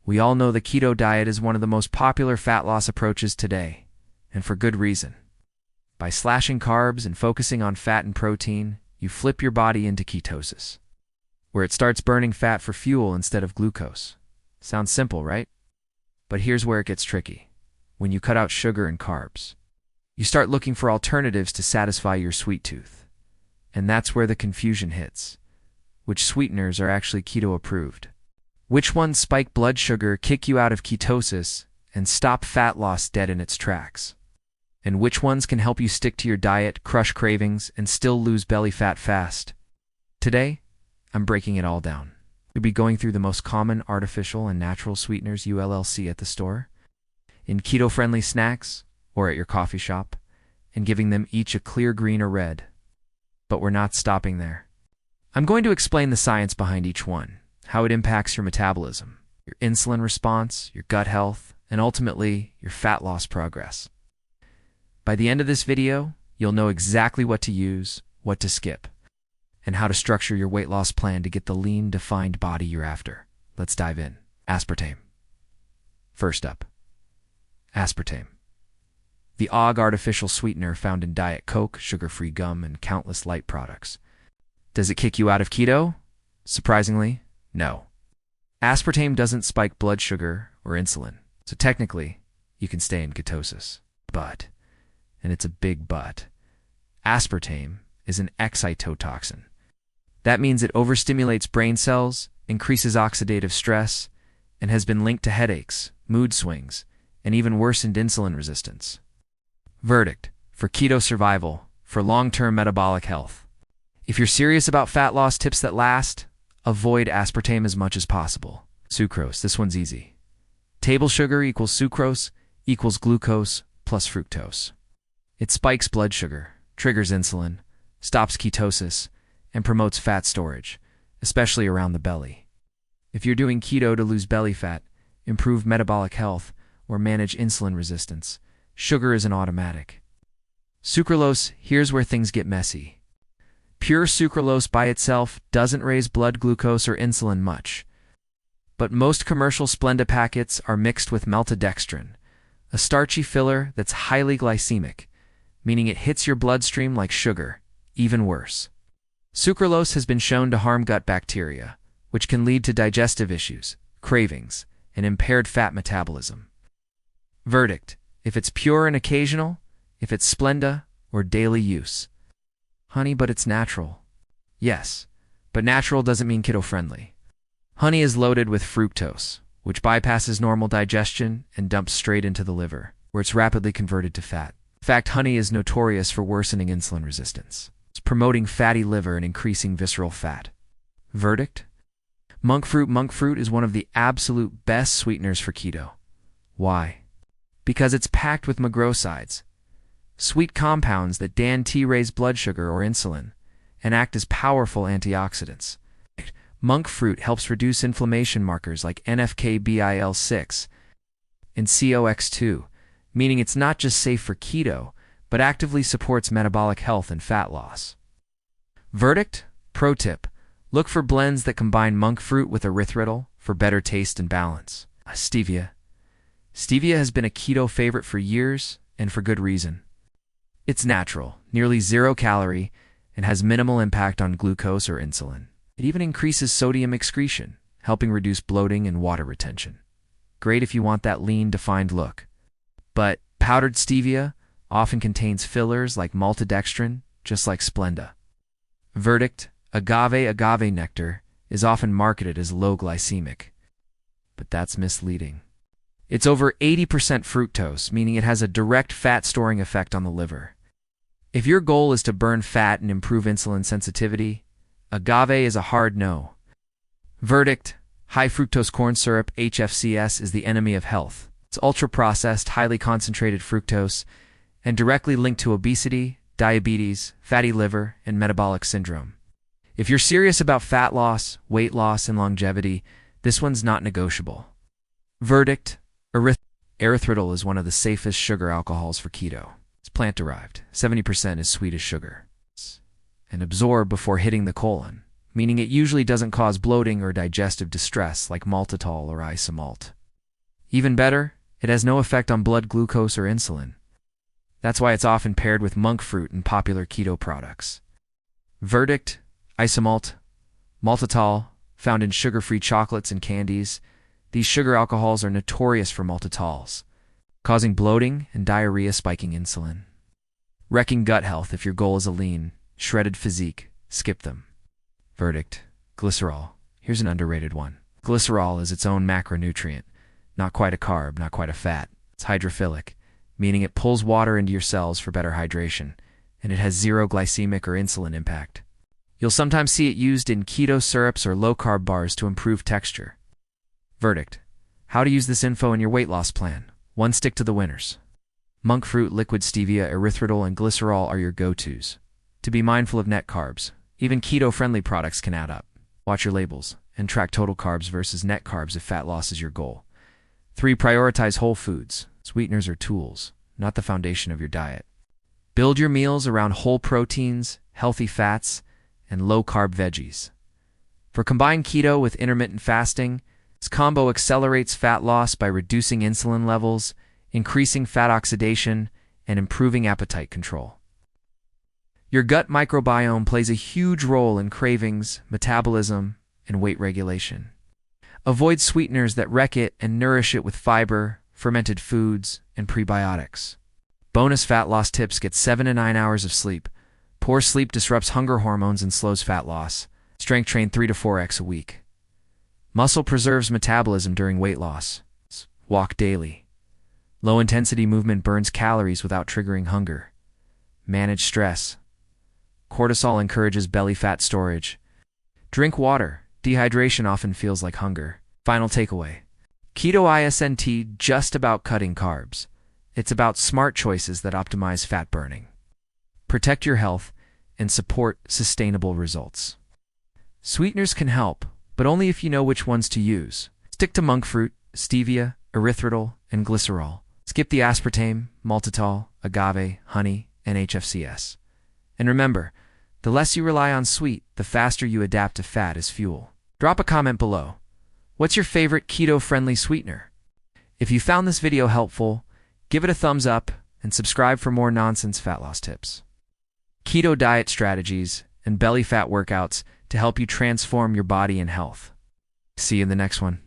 We all know the keto diet is one of the most popular fat loss approaches today, and for good reason. By slashing carbs and focusing on fat and protein, you flip your body into ketosis, where it starts burning fat for fuel instead of glucose. Sounds simple, right? But here's where it gets tricky. When you cut out sugar and carbs, you start looking for alternatives to satisfy your sweet tooth. And that's where the confusion hits. Which sweeteners are actually keto approved? Which ones spike blood sugar, kick you out of ketosis, and stop fat loss dead in its tracks? And which ones can help you stick to your diet, crush cravings, and still lose belly fat fast? Today, I'm breaking it all down. We'll be going through the most common artificial and natural sweeteners you'll see at the store, in keto-friendly snacks, or at your coffee shop, and giving them each a clear green or red. But we're not stopping there. I'm going to explain the science behind each one, how it impacts your metabolism, your insulin response, your gut health, and ultimately, your fat loss progress. By the end of this video, you'll know exactly what to use, what to skip, and how to structure your weight loss plan to get the lean, defined body you're after. Let's dive in. Aspartame. First up, aspartame. The artificial sweetener found in Diet Coke, sugar-free gum, and countless light products. Does it kick you out of keto? Surprisingly, no. Aspartame doesn't spike blood sugar or insulin, so technically, you can stay in ketosis. But, and it's a big but, aspartame is an excitotoxin. That means it overstimulates brain cells, increases oxidative stress, and has been linked to headaches, mood swings, and even worsened insulin resistance. Verdict: for keto survival, for long-term metabolic health. If you're serious about fat loss tips that last, avoid aspartame as much as possible. Sucrose, this one's easy. Table sugar equals sucrose equals glucose plus fructose. It spikes blood sugar, triggers insulin, stops ketosis, and promotes fat storage, especially around the belly. If you're doing keto to lose belly fat, improve metabolic health, or manage insulin resistance, sugar is an automatic. Sucralose, here's where things get messy. Pure sucralose by itself doesn't raise blood glucose or insulin much. But most commercial Splenda packets are mixed with maltodextrin, a starchy filler that's highly glycemic, meaning it hits your bloodstream like sugar, even worse. Sucralose has been shown to harm gut bacteria, which can lead to digestive issues, cravings, and impaired fat metabolism. Verdict: if it's pure and occasional, if it's Splenda, or daily use. Honey, but it's natural. Yes, but natural doesn't mean keto-friendly. Honey is loaded with fructose, which bypasses normal digestion and dumps straight into the liver, where it's rapidly converted to fat. In fact, honey is notorious for worsening insulin resistance. It's promoting fatty liver and increasing visceral fat. Verdict: monk fruit is one of the absolute best sweeteners for keto. Why? Because it's packed with magrosides, sweet compounds that raise blood sugar or insulin, and act as powerful antioxidants. Monk fruit helps reduce inflammation markers like NFK-BIL6 and COX2, meaning it's not just safe for keto, but actively supports metabolic health and fat loss. Verdict: pro tip, look for blends that combine monk fruit with erythritol for better taste and balance. Stevia. Stevia has been a keto favorite for years, and for good reason. It's natural, nearly 0 calorie, and has minimal impact on glucose or insulin. It even increases sodium excretion, helping reduce bloating and water retention. Great if you want that lean, defined look. But powdered stevia often contains fillers like maltodextrin, just like Splenda. Verdict: agave nectar is often marketed as low glycemic. But that's misleading. It's over 80% fructose, meaning it has a direct fat-storing effect on the liver. If your goal is to burn fat and improve insulin sensitivity, agave is a hard no. Verdict: high fructose corn syrup, HFCS, is the enemy of health. It's ultra-processed, highly concentrated fructose, and directly linked to obesity, diabetes, fatty liver, and metabolic syndrome. If you're serious about fat loss, weight loss, and longevity, this one's not negotiable. Verdict: erythritol is one of the safest sugar alcohols for keto. It's plant-derived. 70% is sweet as sugar, and absorbed before hitting the colon, meaning it usually doesn't cause bloating or digestive distress like maltitol or isomalt. Even better, it has no effect on blood glucose or insulin. That's why it's often paired with monk fruit in popular keto products. Verdict: isomalt, maltitol, found in sugar-free chocolates and candies. These sugar alcohols are notorious for maltitols, causing bloating and diarrhea, spiking insulin. Wrecking gut health. If your goal is a lean, shredded physique, skip them. Verdict: glycerol. Here's an underrated one. Glycerol is its own macronutrient. Not quite a carb, not quite a fat. It's hydrophilic, meaning it pulls water into your cells for better hydration, and it has zero glycemic or insulin impact. You'll sometimes see it used in keto syrups or low-carb bars to improve texture. Verdict: how to use this info in your weight loss plan. 1. Stick to the winners. Monk fruit, liquid stevia, erythritol, and glycerol are your go-tos. To be mindful of net carbs. Even keto-friendly products can add up. Watch your labels and track total carbs versus net carbs if fat loss is your goal. 3. Prioritize whole foods. Sweeteners are tools, not the foundation of your diet. Build your meals around whole proteins, healthy fats, and low-carb veggies. For combined keto with intermittent fasting, this combo accelerates fat loss by reducing insulin levels, increasing fat oxidation, and improving appetite control. Your gut microbiome plays a huge role in cravings, metabolism, and weight regulation. Avoid sweeteners that wreck it and nourish it with fiber, fermented foods, and prebiotics. Bonus fat loss tips: get 7 to 9 hours of sleep. Poor sleep disrupts hunger hormones and slows fat loss. Strength train 3 to 4x a week. Muscle preserves metabolism during weight loss. Walk daily. Low-intensity movement burns calories without triggering hunger. Manage stress. Cortisol encourages belly fat storage. Drink water. Dehydration often feels like hunger. Final takeaway: keto isn't just about cutting carbs. It's about smart choices that optimize fat burning. Protect your health and support sustainable results. Sweeteners can help, but only if you know which ones to use. Stick to monk fruit, stevia, erythritol, and glycerol. Skip the aspartame, maltitol, agave, honey, and HFCS. And remember, the less you rely on sweet, the faster you adapt to fat as fuel. Drop a comment below. What's your favorite keto-friendly sweetener? If you found this video helpful, give it a thumbs up and subscribe for more nonsense fat loss tips, keto diet strategies, and belly fat workouts to help you transform your body and health. See you in the next one.